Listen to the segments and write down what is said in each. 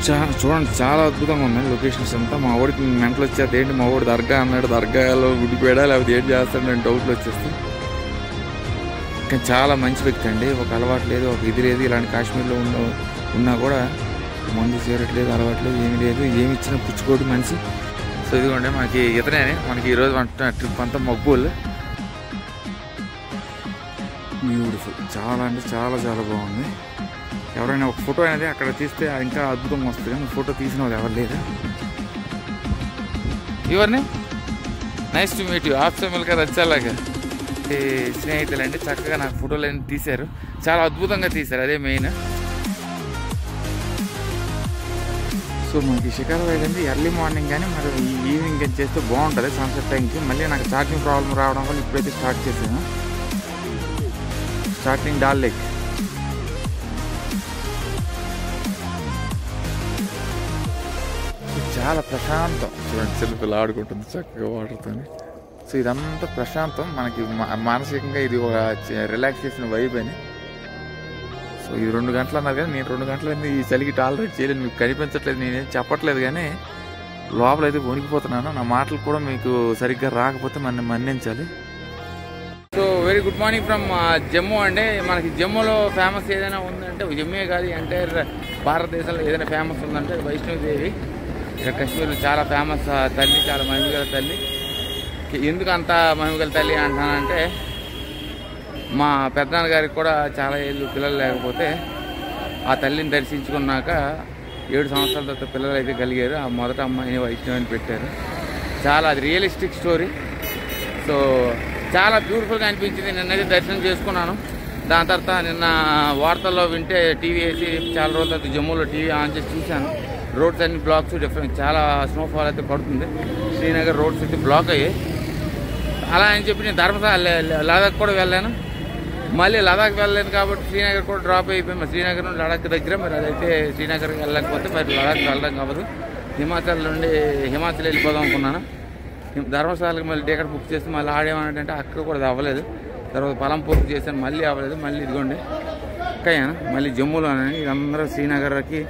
చూడండి చాలా అద్భుతంగా ఉన్నాయి లొకేషన్స్ అంతా. మా ఊరికి మెంటలు వచ్చేది ఏంటి, మా ఊడు దర్గా అన్నాడు, దర్గాలో గుడిపోయాడా లేకపోతే ఏంటి చేస్తాడు నేను డౌట్లు వచ్చేస్తాయి. కానీ చాలా మంచి వ్యక్తి అండి. ఒక అలవాటు లేదు, ఒక ఇది లేదు. ఇలాంటి కాశ్మీర్లో ఉన్నా కూడా మందు సిగరెట్ లేదు, అలవాటు లేదు, ఏమి లేదు. ఏమి ఇచ్చినా పుచ్చుకోడు మనిషి. సో ఇదిగోండి మనకి ఇతనే మనకి ఈరోజు ట్రిప్ అంతా మక్బూల్. బ్యూటిఫుల్, చాలా అంటే చాలా చాలా బాగుంది. ఎవరైనా ఒక ఫోటో అనేది అక్కడ తీస్తే ఇంకా అద్భుతంగా వస్తుంది. కానీ ఫోటో తీసిన వాళ్ళు ఎవరు లేదు. ఎవరిని nice to meet you option milker వచ్చేలాగా స్నేహితులు అంటే చక్కగా నాకు ఫోటోలు అన్నీ తీశారు. చాలా అద్భుతంగా తీశారు, అదే మెయిన్. సో మనకి షికార్ అయింది ఎర్లీ మార్నింగ్ కానీ మరి ఈవినింగ్ కానీ చేస్తే బాగుంటుంది సన్సెట్ టైంకి. మళ్ళీ నాకు ఛార్జింగ్ ప్రాబ్లం రావడం వల్ల ఇప్పుడైతే స్టార్ట్ చేశాను. Starting Dal Lake. చాలా ప్రశాంతం. చూడండి చిన్నపిల్ల ఆడుకుంటుంది చక్కగా వాటర్తో. సో ఇదంతా ప్రశాంతం, మనకి మానసికంగా ఇది ఒక రిలాక్సేషన్ వైబ్ అని. సో ఇది 2 గంటలు అన్నారు కానీ నేను 2 గంటలన్నీ ఈ చలికి టాలరేట్ చేయలేదు. మీకు కనిపించట్లేదు, నేనేం చెప్పట్లేదు కానీ లోపలైతే వణికిపోతున్నాను. నా మాటలు కూడా మీకు సరిగ్గా రాకపోతే మనం మన్నించాలి. So very good morning from Jammu అండి. మనకి జమ్మూలో ఫేమస్ ఏదైనా ఉందంటే, జమ్మూ కాదు ఎంటైర్ భారతదేశంలో ఏదైనా ఫేమస్ ఉందంటే వైష్ణోదేవి. ఇక్కడ కాశ్మీర్లో చాలా ఫేమస్ తల్లి, చాలా మహిమగల తల్లి. ఎందుకు అంత మహిమగల తల్లి అంటానంటే, మా పెద్దనాన్నగారికి కూడా చాలా ఏళ్ళు పిల్లలు లేకపోతే ఆ తల్లిని దర్శించుకున్నాక 7 సంవత్సరాల తర్వాత పిల్లలు అయితే కలిగారు. ఆ మొదట అమ్మాయిని వైష్ణవిని పెట్టారు. చాలా అది రియలిస్టిక్ స్టోరీ. సో చాలా బ్యూటిఫుల్గా అనిపించింది. నిన్నైతే దర్శనం చేసుకున్నాను. దాని తర్వాత నిన్న వార్తల్లో వింటే టీవీ వేసి చాలా రోజుల తర్వాత జమ్మూలో టీవీ ఆన్ చేసి చూశాను. రోడ్స్ అన్ని బ్లాక్స్ డిఫరెంట్, చాలా స్నోఫాల్ అయితే పడుతుంది. శ్రీనగర్ రోడ్స్ అయితే బ్లాక్ అయ్యాయి. అలా అని చెప్పి నేను ధర్మశాల లదాఖ్ కూడా వెళ్ళాను. మళ్ళీ లదాఖ్ వెళ్ళలేదు కాబట్టి శ్రీనగర్ కూడా డ్రాప్ అయిపోయింది. మరి శ్రీనగర్ నుండి లడాఖ్ దగ్గర, మరి అదైతే శ్రీనగర్కి వెళ్ళకపోతే మరి లడాఖ్ వెళ్ళడం కావదు. హిమాచల్ నుండి హిమాచల్ వెళ్ళిపోదాం అనుకున్నాను. ధర్మశాలకు మళ్ళీ టికెట్ బుక్ చేసి మళ్ళీ ఆడేమనంటే అక్కడ కూడా అవ్వలేదు. తర్వాత పలంపూర్ చేశాను, మళ్ళీ అవ్వలేదు. మళ్ళీ ఇదిగోండి ఎక్కయ్యాను మళ్ళీ జమ్మూలోనే. ఇదందరూ శ్రీనగర్కి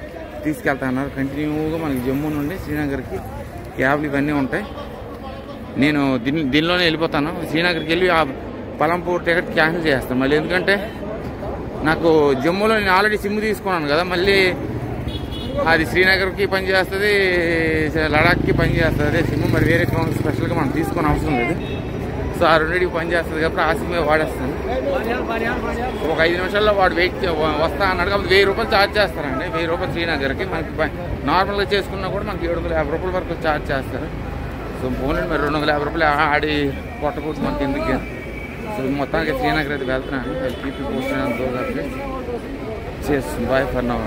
తీసుకెళ్తున్నారు కంటిన్యూగా. మనకి జమ్మూ నుండి శ్రీనగర్కి క్యాబ్లు ఇవన్నీ ఉంటాయి. నేను దీనిలోనే వెళ్ళిపోతాను. శ్రీనగర్కి వెళ్ళి ఆ పలంపూర్ టికెట్ క్యాన్సిల్ చేస్తాను మళ్ళీ. ఎందుకంటే నాకు జమ్మూలో నేను ఆల్రెడీ సిమ్ తీసుకున్నాను కదా, మళ్ళీ అది శ్రీనగర్కి పనిచేస్తుంది, లడాఖ్కి పనిచేస్తుంది అదే సిమ్. మరి వేరే అకౌంట్ స్పెషల్గా మనం తీసుకునే అవసరం లేదు. సో ఆ రెండింటికి పనిచేస్తుంది కాబట్టి ఆ సిమ్ వాడేస్తాను. ఒక 5 నిమిషాల్లో వాడు వస్తా అన్నాడు కాబట్టి 1000 రూపాయలు ఛార్జ్ చేస్తారండి. 1000 రూపాయలు శ్రీనగర్కి. మనకి నార్మల్గా చేసుకున్నా కూడా మనకి 750 రూపాయల వరకు ఛార్జ్ చేస్తారు. సో ఫోన్లో మరి 250 రూపాయలు ఆడి కొట్టకూడదు మనకి ఎందుకు. సో మొత్తానికి శ్రీనగర్ అయితే వెళ్తున్నాను. కీపీ పోస్ట్ చేస్తుంది. Bye for now.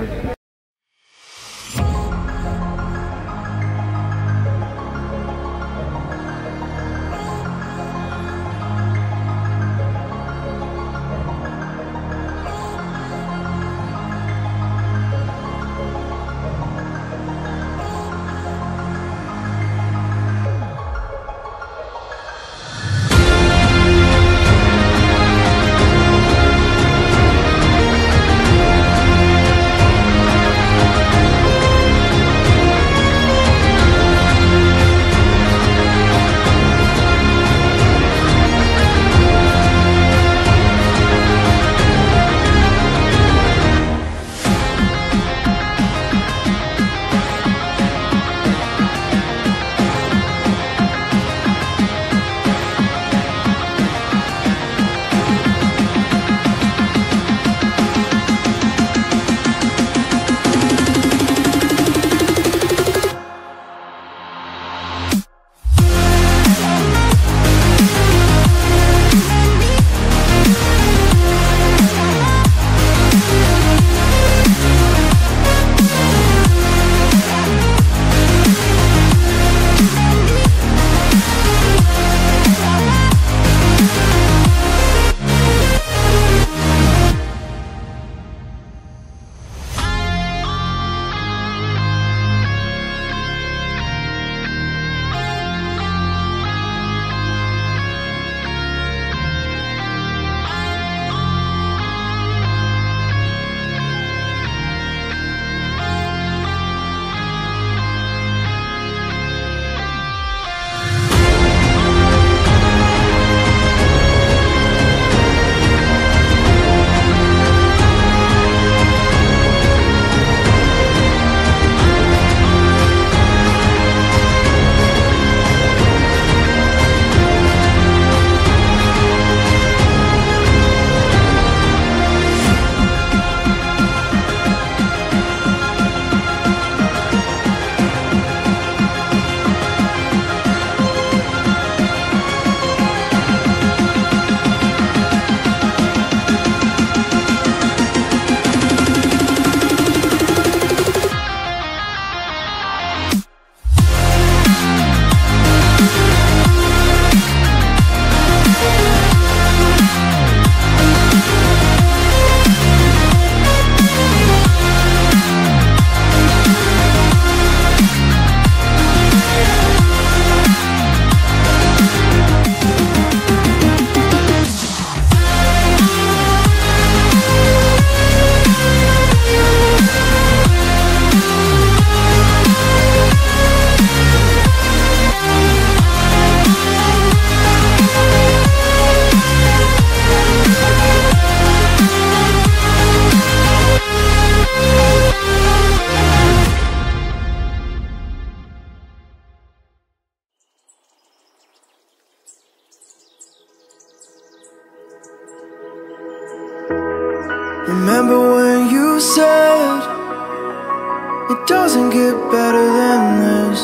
It doesn't get better than this.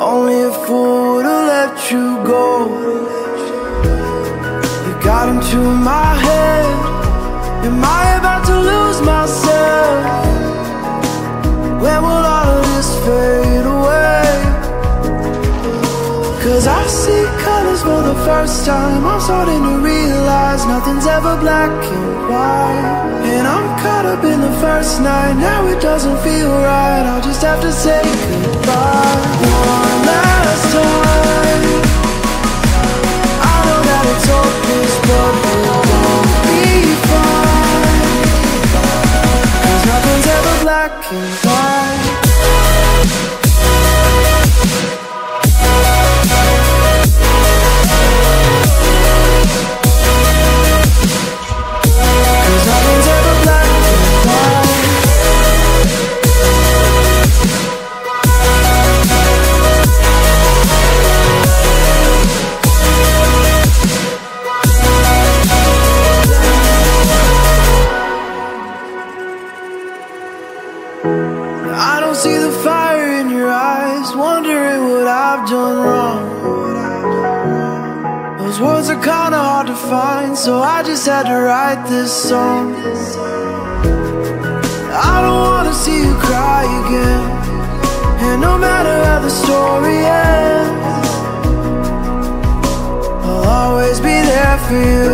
Only a fool would've let you go. You got into my head. Am I about to lose myself? When will all of this fade away? 'Cause I see colors for the first time. I'm starting to realize nothing's ever black and white. And I'm caught up in the first night. Now it doesn't feel right. I'll just have to say goodbye one last time. I know that it's hopeless, but we'll both be fine. 'Cause nothing's ever black and white. I don't see the fire in your eyes, wondering what I've done wrong. Those words are kinda hard to find, so I just had to write this song. I don't wanna see you cry again, and no matter how the story ends, I'll always be there for you.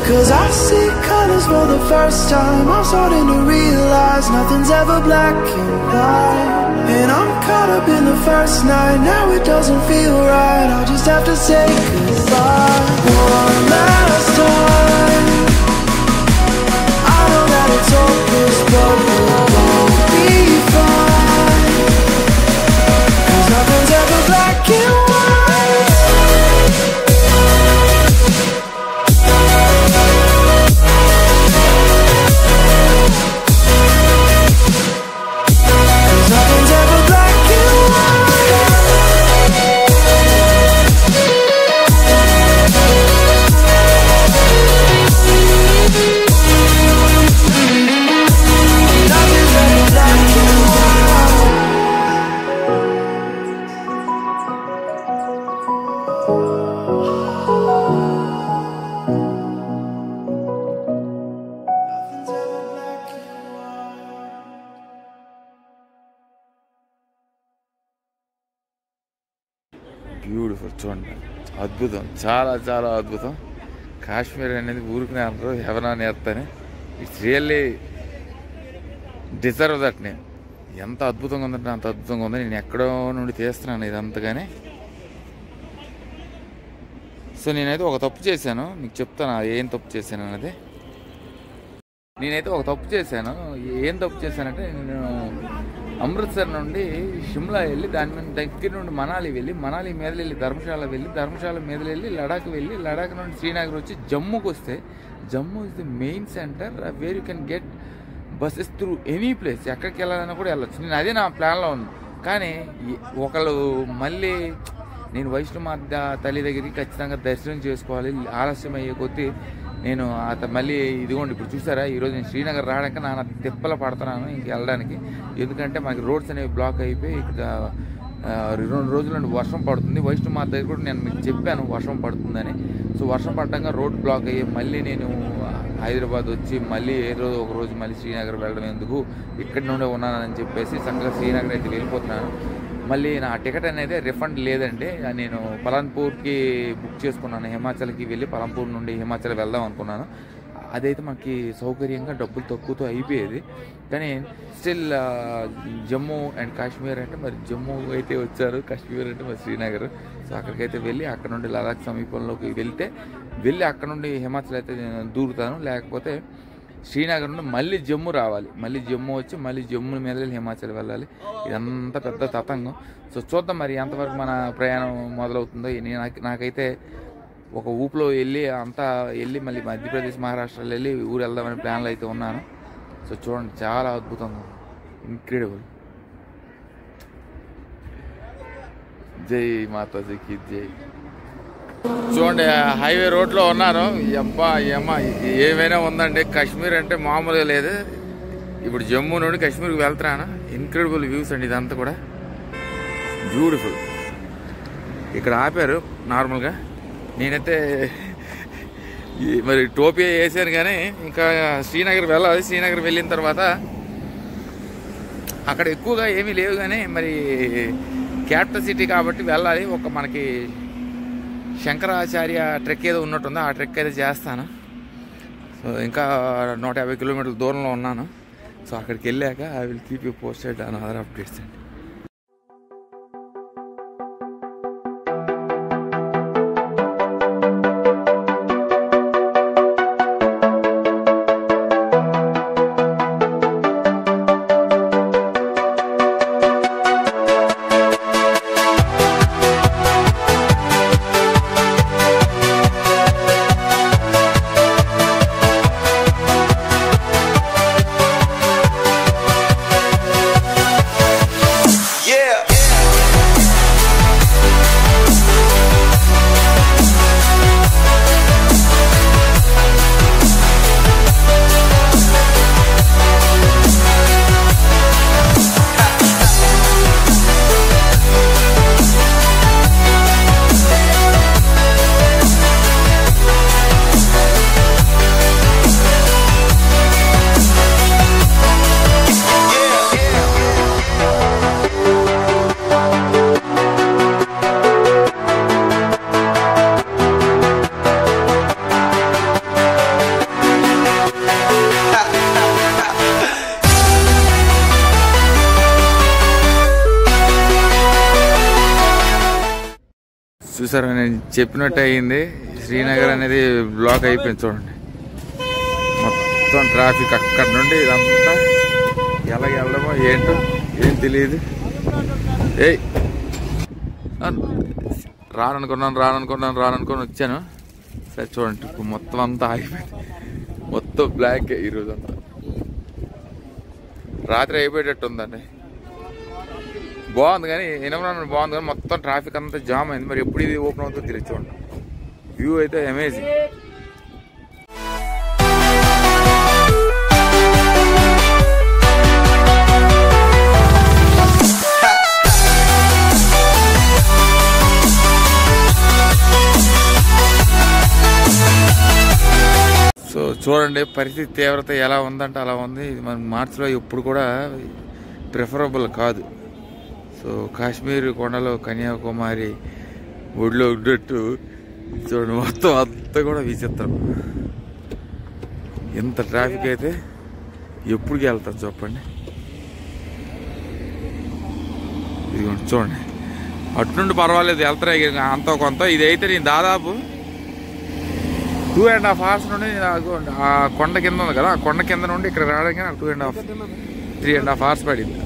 'Cause I see colors for the first time. I'm starting to realize nothing's ever black and white. And I'm caught up in the first night. Now it doesn't feel right. I'll just have to say goodbye one last time. I know that it's hopeless, but we'll both be fine. 'Cause nothing's ever black and white. Beautiful, చూడండి, అద్భుతం, చాలా చాలా అద్భుతం. కాశ్మీర్ అనేది ఊరికి అంటారు, haven on earth అని. It's really deserve that name. ఎంత అద్భుతంగా ఉందంటే అంత అద్భుతంగా ఉంది. నేను ఎక్కడో నుండి తీస్తున్నాను ఇదంతా. కానీ సో నేనైతే ఒక తప్పు చేశాను, మీకు చెప్తాను ఏం తప్పు చేశాను అన్నది. నేనైతే ఒక తప్పు చేశాను. ఏం తప్పు చేశానంటే, నేను అమృత్సర్ నుండి షిమ్లా వెళ్ళి, దాని మీద దగ్గర నుండి మనాలి వెళ్ళి, మనాలి మీద వెళ్ళి ధర్మశాల వెళ్ళి, ధర్మశాల మీద వెళ్ళి లడాక్ వెళ్ళి, లడాక్ నుండి శ్రీనగర్ వచ్చి జమ్మూకి వస్తే, Jammu is the main centre where you can get buses through any place. ఎక్కడికి వెళ్ళాలన్నా కూడా వెళ్ళొచ్చు. నేను అదే నా ప్లాన్లో ఉంది. కానీ ఒకళ్ళు మళ్ళీ నేను వైష్ణవ తల్లి దగ్గరికి ఖచ్చితంగా దర్శనం చేసుకోవాలి, ఆలస్యం అయ్యే కొద్దీ నేను మళ్ళీ ఇదిగోండి ఇప్పుడు చూసారా, ఈరోజు నేను శ్రీనగర్ రావడానికి నాన్న తిప్పల పడుతున్నాను ఇంక వెళ్ళడానికి. ఎందుకంటే మనకి రోడ్స్ అనేవి బ్లాక్ అయిపోయి ఇక్కడ 2 రోజుల నుండి వర్షం పడుతుంది. వైష్ణవ దగ్గర కూడా నేను మీకు చెప్పాను వర్షం పడుతుందని. సో వర్షం పడటంగా రోడ్ బ్లాక్ అయ్యి మళ్ళీ నేను హైదరాబాద్ వచ్చి మళ్ళీ ఒక రోజు మళ్ళీ శ్రీనగర్ వెళ్ళడం ఎందుకు, ఇక్కడి నుండే ఉన్నానని చెప్పేసి చక్కగా శ్రీనగర్ అయితే వెళ్ళిపోతున్నాను. మళ్ళీ నా టికెట్ అనేది రిఫండ్ లేదండి. నేను పలాన్పూర్కి బుక్ చేసుకున్నాను, హిమాచల్కి వెళ్ళి పలాన్పూర్ నుండి హిమాచల్ వెళ్దాం అనుకున్నాను. అదైతే మనకి సౌకర్యంగా డబ్బులు తక్కువతో అయిపోయేది. కానీ స్టిల్ జమ్మూ అండ్ కాశ్మీర్ అంటే మరి జమ్మూ అయితే వచ్చారు, కాశ్మీర్ అంటే మరి శ్రీనగర్. సో అక్కడికైతే వెళ్ళి అక్కడ నుండి లదాఖ్ సమీపంలోకి వెళ్ళి అక్కడ నుండి హిమాచల్ అయితే దూరుతాను. లేకపోతే శ్రీనగర్ నుండి మళ్ళీ జమ్మూ రావాలి, మళ్ళీ జమ్మూ వచ్చి మళ్ళీ జమ్మూ మీద వెళ్ళి హిమాచల్ వెళ్ళాలి. ఇదంతా పెద్ద తతంగం. సో చూద్దాం మరి ఎంతవరకు మన ప్రయాణం మొదలవుతుందో. నాకైతే ఒక ఊపులో వెళ్ళి మళ్ళీ మధ్యప్రదేశ్ మహారాష్ట్రలో వెళ్ళి ఊరు వెళ్దామని ప్లాన్లో అయితే ఉన్నాను. సో చూడండి, చాలా అద్భుతంగా, ఇంక్రెడిబుల్. జై మాతాజీకి జై. చూడండి, హైవే రోడ్లో ఉన్నాను. అబ్బా ఏమా ఏమైనా ఉందండి, కాశ్మీర్ అంటే మామూలుగా లేదు. ఇప్పుడు జమ్మూ నుండి కాశ్మీర్కి వెళ్తున్నాను. ఇన్క్రెడిబుల్ వ్యూస్ అండి, ఇదంతా కూడా బ్యూటిఫుల్. ఇక్కడ ఆపారు నార్మల్గా. నేనైతే మరి టోపీ వేసాను, కానీ ఇంకా శ్రీనగర్ వెళ్ళాలి. శ్రీనగర్ వెళ్ళిన తర్వాత అక్కడ ఎక్కువగా ఏమీ లేవు, కానీ మరి క్యాపిటల్ సిటీ కాబట్టి వెళ్ళాలి. ఒక మనకి శంకరాచార్య ట్రెక్ ఏదో ఉన్నట్టుంది, ఆ ట్రెక్ అయితే చేస్తాను. సో ఇంకా 150 కిలోమీటర్ల దూరంలో ఉన్నాను. సో అక్కడికి వెళ్ళాక I will keep you posted on other updates అండి. చూసారా, నేను చెప్పినట్టు అయ్యింది. శ్రీనగర్ అనేది బ్లాక్ అయిపోయింది చూడండి. మొత్తం ట్రాఫిక్ అక్కడ నుండి ఇదంతా ఎలా వెళ్ళడమో ఏంటో ఏం తెలియదు. రాననుకుని వచ్చాను. సరే చూడండి, మొత్తం అంతా ఆగిపోయింది. మొత్తం బ్లాక్ ఈరోజు అంతా. రాత్రి అయిపోయేటట్టు ఉందండి. బాగుంది కానీ ఎనమరాను బాగుంది, కానీ మొత్తం ట్రాఫిక్ అంతా జామ్ అయింది. మరి ఎప్పుడు ఇది ఓపెన్ అవుతుందో తెలియదు. చూడండి, వ్యూ అయితే అమేజింగ్. సో చూడండి, పరిస్థితి తీవ్రత ఎలా ఉందంటే అలా ఉంది. ఇది మన మార్చిలో ఎప్పుడు కూడా ప్రిఫరబుల్ కాదు. సో కాశ్మీర్ కొండలో కన్యాకుమారి ఒడిలో ఉన్నట్టు చూడండి, మొత్తం అంతా కూడా విచిత్రం. ఎంత ట్రాఫిక్ అయితే ఎప్పటికి వెళ్తాం చెప్పండి. ఇదిగోండి చూడండి, అటు నుండి పర్వాలేదు వెళ్తాయి అంత కొంత. ఇది అయితే నేను దాదాపు 2.5 hours నుండి ఆ కొండ కింద ఉంది కదా, ఆ కొండ కింద నుండి ఇక్కడ రావడానికి నాకు 3.5 hours పడింది.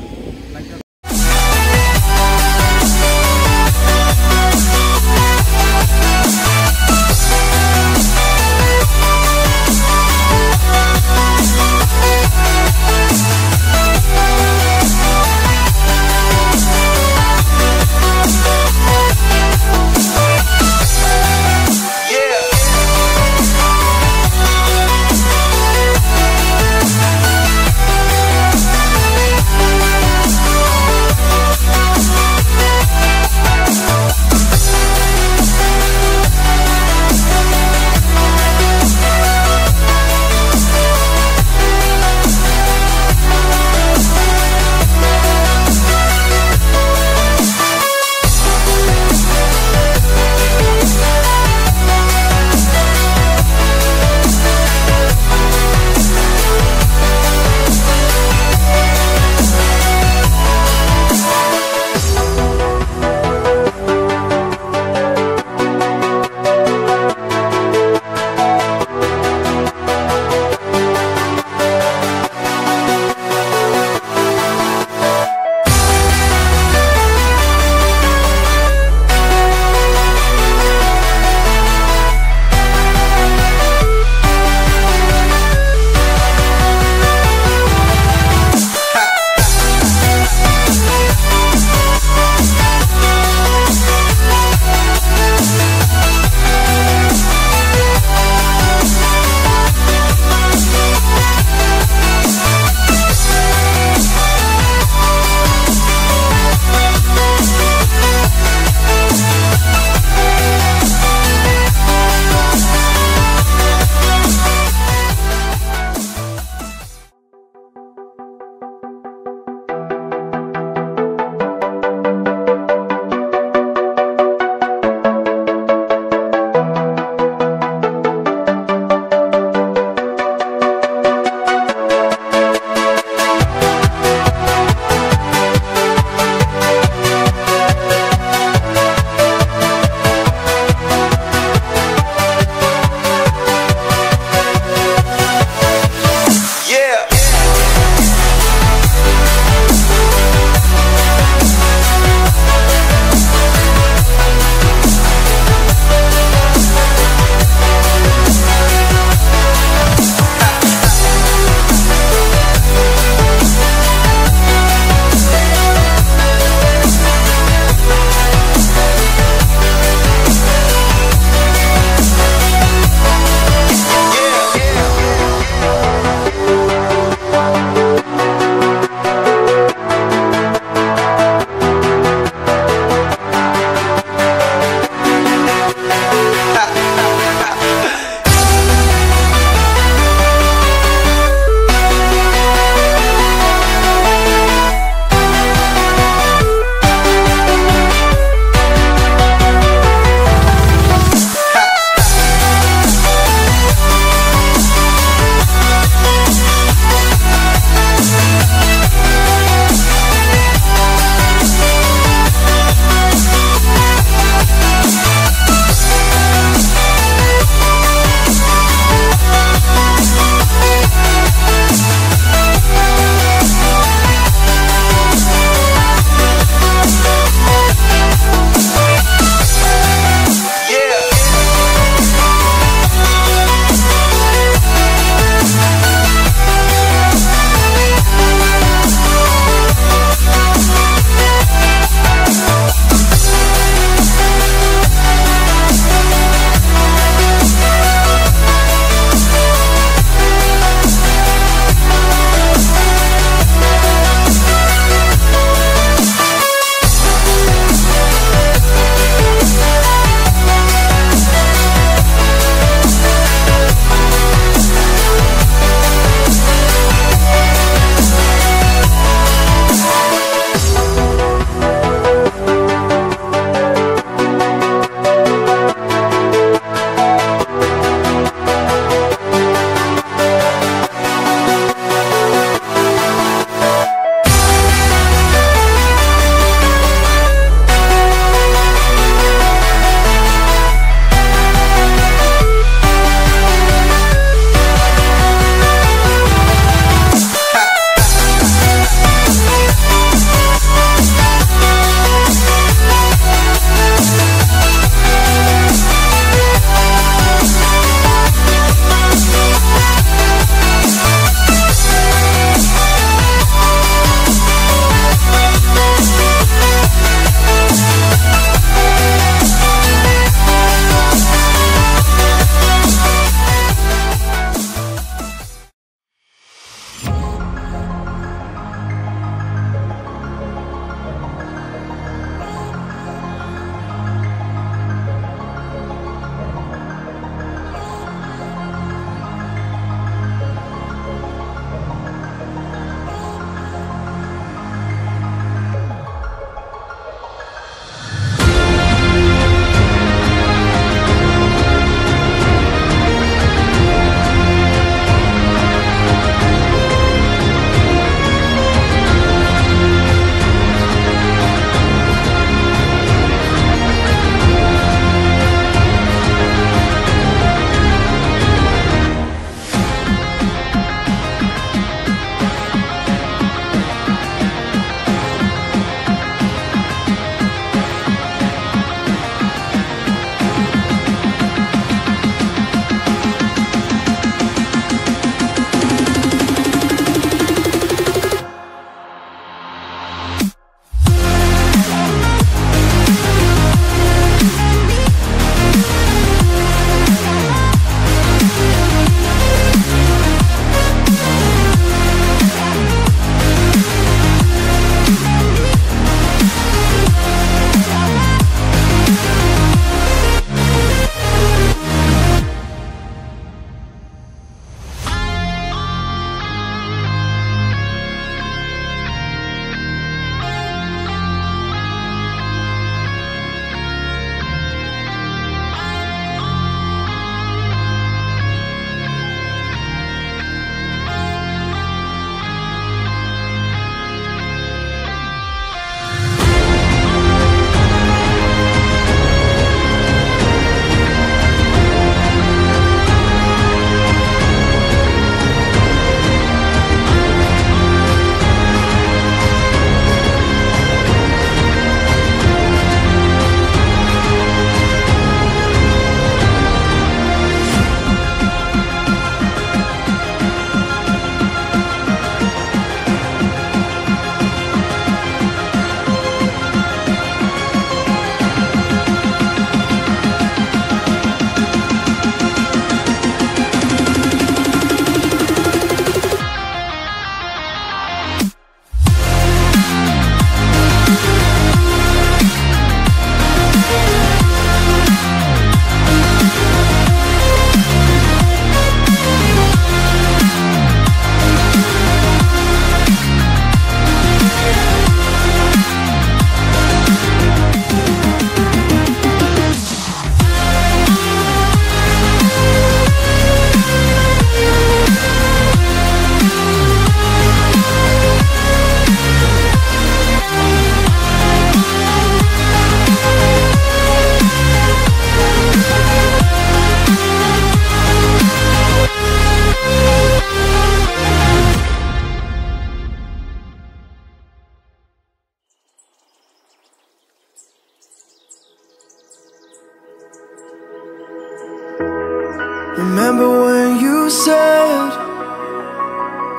Remember when you said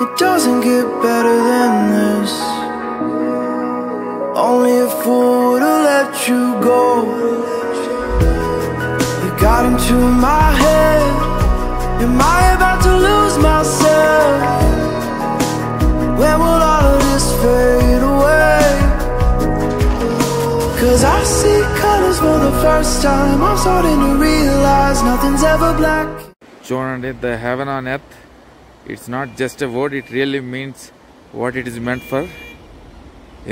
it doesn't get better than this? Only a fool would've let you go. You got into my head. Am I about to lose myself? When will all of this fade away? 'Cause I see colors for the first time. I'm starting to realize nothing's ever black. చూడండి, the heaven on earth, it's not just a word, it really means what it is meant for.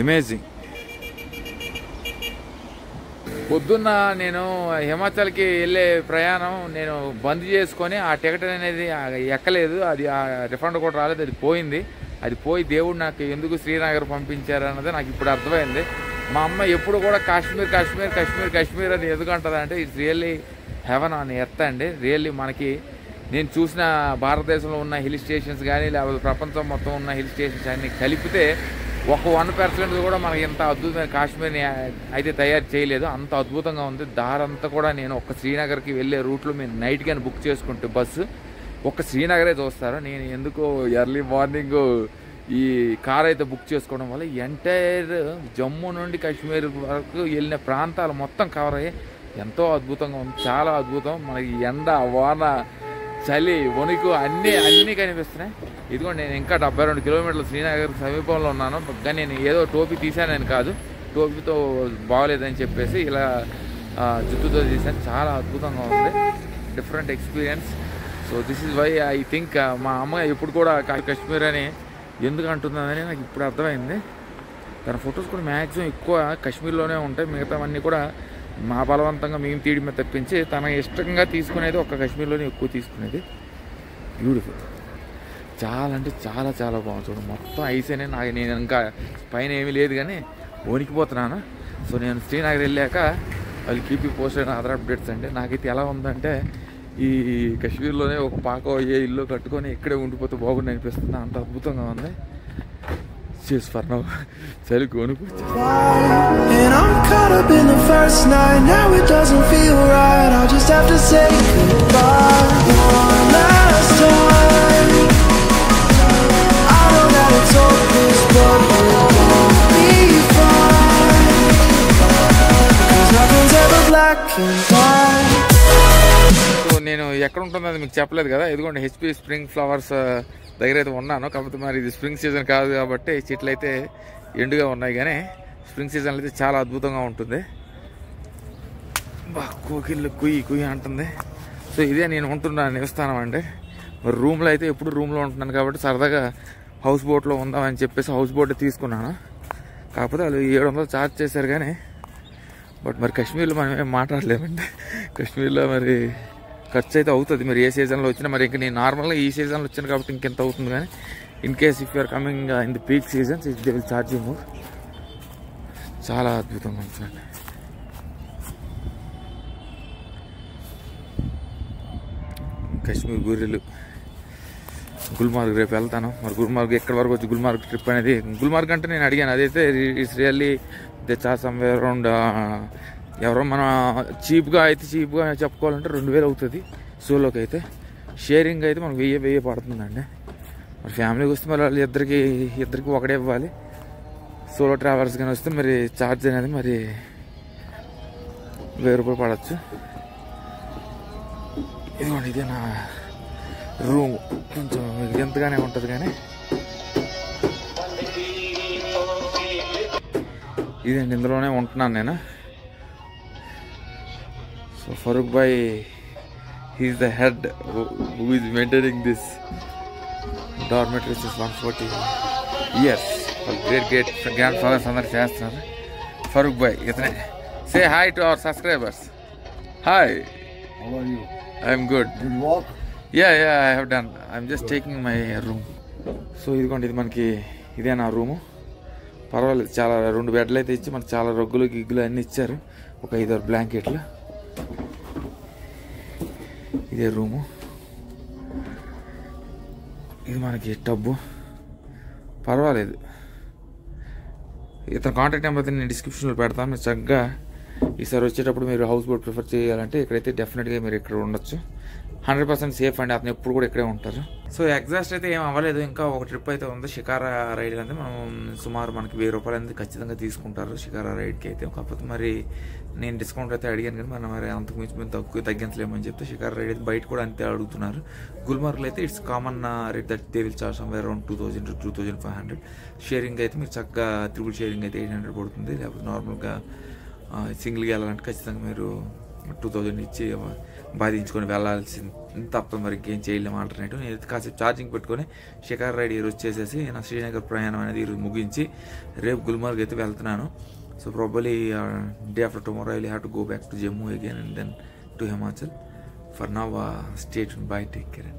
Amazing. పొద్దున్న నేను హిమాచల్కి వెళ్ళే ప్రయాణం నేను బంద్ చేసుకొని ఆ ticket అనేది ఎక్కలేదు, అది రిఫండ్ కూడా రాలేదు, అది పోయింది. అది పోయి దేవుడు నాకు ఎందుకు శ్రీనగర్ పంపించారు అన్నది నాకు ఇప్పుడు అర్థమైంది. మా అమ్మ ఎప్పుడు కూడా కాశ్మీర్ కాశ్మీర్ కాశ్మీర్ కాశ్మీర్ అని ఎందుకు అంటుంది అంటే it's really haven on earth అండి. రియల్లీ మనకి నేను చూసిన భారతదేశంలో ఉన్న హిల్ స్టేషన్స్ కానీ లేకపోతే ప్రపంచం మొత్తం ఉన్న హిల్ స్టేషన్స్ అన్ని కలిపితే ఒక 1% కూడా మనకి ఇంత అద్భుతమైన కాశ్మీర్ని అయితే తయారు చేయలేదు. అంత అద్భుతంగా ఉంది. దారంతా కూడా నేను ఒక శ్రీనగర్కి వెళ్ళే రూట్లో మీరు నైట్ కానీ బుక్ చేసుకుంటే బస్సు ఒక శ్రీనగరే చూస్తారు. నేను ఎందుకో ఎర్లీ మార్నింగ్ ఈ కార్ అయితే బుక్ చేసుకోవడం వల్ల ఎంటైర్ జమ్మూ నుండి కాశ్మీర్ వరకు వెళ్ళిన ప్రాంతాలు మొత్తం కవర్ అయ్యి ఎంతో అద్భుతంగా ఉంది. చాలా అద్భుతం. మనకి ఎండ, వాన, చలి, వణుకు అన్నీ కనిపిస్తున్నాయి. ఇదిగోండి, నేను ఇంకా 72 కిలోమీటర్లు శ్రీనగర్ సమీపంలో ఉన్నాను. కానీ నేను ఏదో టోపీ తీసానని కాదు, టోపీతో బాగోలేదని చెప్పేసి ఇలా జుట్టుతో తీసాను. చాలా అద్భుతంగా ఉంది. Different experience. So this is why I think మా అమ్మ ఎప్పుడు కూడా కాశ్మీర్ అని ఎందుకు అంటుందని నాకు ఇప్పుడు అర్థమైంది. తన ఫొటోస్ కూడా మ్యాక్సిమం ఎక్కువ కాశ్మీర్లోనే ఉంటాయి. మిగతావన్నీ కూడా మా బలవంతంగా మేము తీయడమే తప్పించి తన ఇష్టంగా తీసుకునేది ఒక కాశ్మీర్లోనే ఎక్కువ తీసుకునేది. బ్యూటిఫుల్. చాలా అంటే చాలా చాలా బాగుంది. చూడండి, మొత్తం ఐసేనే. నేను ఇంకా పైన ఏమీ లేదు కానీ వణికిపోతున్నాను. సో నేను శ్రీనగర్ వెళ్ళాక వాళ్ళు కీపీ పోస్ట్ అయిన అదర్ అప్డేట్స్ అండి. నాకైతే ఎలా ఉందంటే ఈ కాశ్మీర్లోనే ఒక పాక ఏ ఇల్లు కట్టుకొని ఇక్కడే ఉండిపోతే బాగుండి అనిపిస్తుంది. అంత అద్భుతంగా ఉంది. చేసి ఫర్ చలికి వణుకు. And I'm caught up in the first night. Now it doesn't feel right. I'll just have to say goodbye one last time. I know that it's hopeless, but we'll be fine. 'Cause nothing's ever black and white. So నేను ఎక్కడ ఉంటుందో అది మీకు చెప్పలేదు కదా. ఇదిగోండి, HP spring flowers దగ్గర అయితే ఉన్నాను. కాకపోతే మరి ఇది స్ప్రింగ్ సీజన్ కాదు కాబట్టి చెట్లు అయితే ఎండుగా ఉన్నాయి. కానీ స్ప్రింగ్ సీజన్లో అయితే చాలా అద్భుతంగా ఉంటుంది. కోకిళ్ళు కుయ్యి అంటుంది. సో ఇదే నేను ఉంటున్న నివస్థానం అండి. మరి రూమ్లో అయితే ఎప్పుడు రూమ్లో ఉంటున్నాను కాబట్టి సరదాగా హౌస్ బోట్లో ఉందామని చెప్పేసి హౌస్ బోట్ తీసుకున్నాను. కాకపోతే వాళ్ళు 700 ఛార్జ్ చేశారు. కానీ బట్ మరి కాశ్మీర్లో మనం ఏం మాట్లాడలేమండి. కాశ్మీర్లో మరి ఖర్చు అయితే అవుతుంది. మరి ఏ సీజన్లో వచ్చినా మరి ఇంక నేను నార్మల్గా ఈ సీజన్లో వచ్చాను కాబట్టి ఇంకెంత అవుతుంది. కానీ in case if you're coming in the peak seasons they will charge you more. చాలా అద్భుతంగా ఉంటుంది. కాశ్మీర్ గొర్రెలు. గుల్మార్గ్ రేపు వెళ్తాను. మరి గుల్మార్గ్ ఎక్కడి వరకు వచ్చి గుల్మార్గ్ ట్రిప్ అనేది గుల్మార్గ్ అంటే నేను అడిగాను. అదైతే it's really they charge somewhere around ఎవరో మనం చీప్గా చెప్పుకోవాలంటే 2000 అవుతుంది. సోలోకి అయితే షేరింగ్ అయితే మనకు 1000 పడుతుందండి. మరి ఫ్యామిలీకి వస్తే మరి వాళ్ళు ఇద్దరికి ఒకటే ఇవ్వాలి. సోలో ట్రావెల్స్ కానీ వస్తే మరి ఛార్జ్ అనేది మరి 1000 రూపాయలు పడవచ్చు. ఇదిగోండి, ఇదే నా రూమ్. కొంచెం ఎంతగానే ఉంటుంది కానీ ఇదండి, ఇందులోనే ఉంటున్నాను నేను. So Farooq Bhai, he is the head who is maintaining this dormitory since 140 years. Great grandfathers అందరు చేస్తున్నారు. ఫరూక్ భాయ్ ఇతనే. Say hi to our subscribers. Hi. How are you? I am good. Did you walk? Yeah, I have done. I'm just taking my room. So ఇదిగోండి, ఇది మనకి ఇదే నా room. పర్వాలేదు, చాలా 2 బెడ్లు అయితే ఇచ్చి మనకు చాలా రగ్గులు గిగ్గులు అన్నీ ఇచ్చారు. ఒక 5-6 బ్లాంకెట్లు. ఇదే రూము. ఇది మనకి టబ్బు. పర్వాలేదు. ఇతను కాంటాక్ట్ నెంబర్ నేను డిస్క్రిప్షన్లో పెడతాను. మీరు చక్కగా ఈసారి వచ్చేటప్పుడు మీరు హౌస్ బోట్ ప్రిఫర్ చేయాలంటే ఇక్కడైతే డెఫినెట్గా మీరు ఇక్కడ ఉండొచ్చు. 100% సేఫ్ అండి. అతను ఎప్పుడు కూడా ఇక్కడే ఉంటారు. సో ఎగ్జాస్ట్ అయితే ఏం అవ్వలేదు. ఇంకా ఒక ట్రిప్ అయితే ఉంది షికారా రైడ్ అంటే మనం సుమారు మనకి 1000 రూపాయలు అనేది ఖచ్చితంగా తీసుకుంటారు షికారా రైడ్కి అయితే. కాకపోతే మరి నేను డిస్కౌంట్ అయితే అడిగాను కానీ మనం మరి అంతకు మించి మేము తగ్గించలేమని చెప్తే షికారా రైడ్ అయితే బయట కూడా అంతే అడుగుతున్నారు. గుల్మార్గ్లో అయితే it's common rate that they will charge somewhere around 2000 to 2500. Sharing అయితే మీరు చక్కగా ట్రిపుల్ షేరింగ్ అయితే 800 పడుతుంది. లేకపోతే నార్మల్గా సింగిల్గా వెళ్ళాలంటే ఖచ్చితంగా మీరు 2000 ఇచ్చి బాధించుకొని వెళ్ళాల్సింది తప్ప మరి ఇంకేం చేయలేము ఆల్టర్నేటివ్. నేను కాసేపు ఛార్జింగ్ పెట్టుకొని షికారా రైడ్ ఈరోజు చేసేసి నా శ్రీనగర్ ప్రయాణం అనేది ఈరోజు ముగించి రేపు గుల్మార్గ్ అయితే వెళ్తున్నాను. So probably day after tomorrow I will have to go back to Jammu again and then to Himachal. For now stay tuned, bye, take care.